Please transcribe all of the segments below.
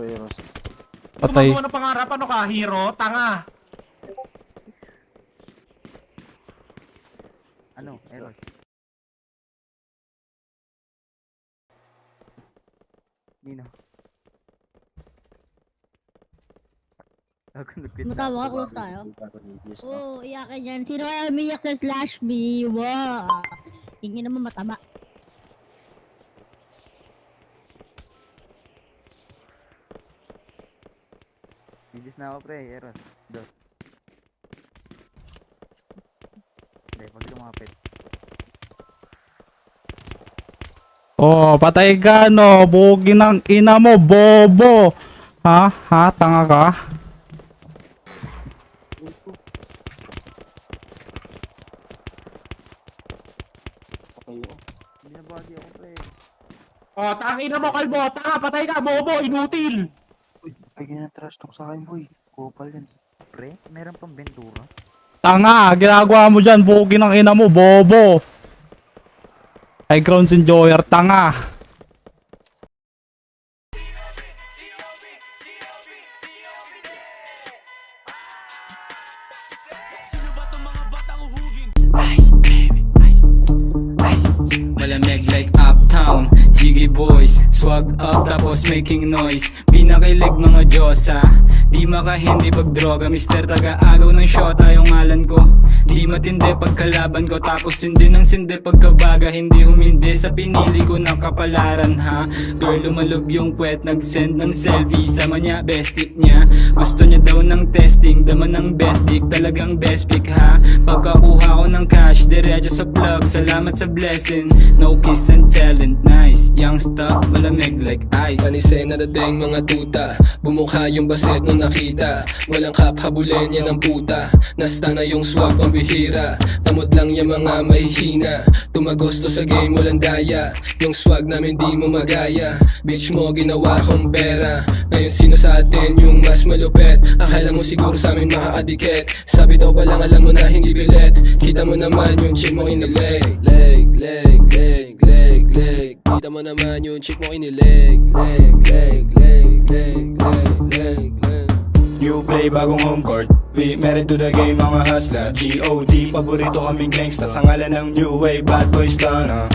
Heroes. Patay. Gumagawa ng pangarap, ano ka, hero? Tanga. Ano? Error. Nino. Matawa ka, close tayo. Oo, iyakin yan. Sino kaya umiyak sa slash B? Wow! Tingin naman mataba. Nidis na ako pre, Eros. Dos. Hindi, pag lumapit. Oh, patay ka no. Bugi ng ina mo, bobo. Ha? Ha? Tanga ka? Hindi na body ako pre. Oh, tangina mo, kalbo. Tanga, patay ka, bobo, inutil. Uy, bigyan ng trash talk sa akin, boy. Kupal yan. Pre, meron pang Ventura. Tanga, ginagawa mo dyan. Bugi ng ina mo, bobo. High grounds enjoyer, tanga. Malamig like uptown, Jiggy boys, swag up tapos making noise. Pinakilig mga Diyosa, di makahindi pag droga. Mister taga-agaw ng shota yung ngalan ko. Di matindi pagkalaban ko, tapos hindi ng sindi pagkabaga. Hindi humindi sa pinili ko ng kapalaran ha. Girl lumalog yung puwet, nag-send ng selfie. Sama niya, best tip niya. Gusto niya daw ng testing, dama ng best dick, talagang best pick ha. Pagkakuha ko ng cash, diretso sa plug. Salamat sa blessing, no kiss and telling. Nice, young stuff, malamig like ice. Panise na dating mga tuta, bumukha yung baset nung nakita. Walang kap, habulin yan ang puta. Nasta na yung swag pambihira, tamod lang yung mga mahihina. Tumagosto sa game, walang daya. Yung swag namin di mo magaya. Bitch mo, ginawa kong pera. Ngayon sino sa atin yung mas malupet? Akala mo siguro sa amin makakadikit. Sabi daw palang alam mo na hindi bilet. Kita mo naman yung chick mo inileg. Leg, leg, leg, leg, leg. Kita mo naman yung chick mo inileg. Leg, leg, leg, leg, leg, leg, leg. New play, bagong home court. We married to the game, mga hustler. G.O.D. Paborito kaming gangsta. Sa ngalan ng new wave, bad boys tana.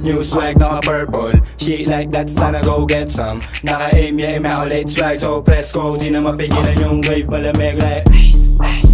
New swag, naka-purple. Shit like that's tana, go get some. Naka-aim, yeah, immaculate swag. So press ko, di na mapigilan yung wave. Malamig like ice, ice.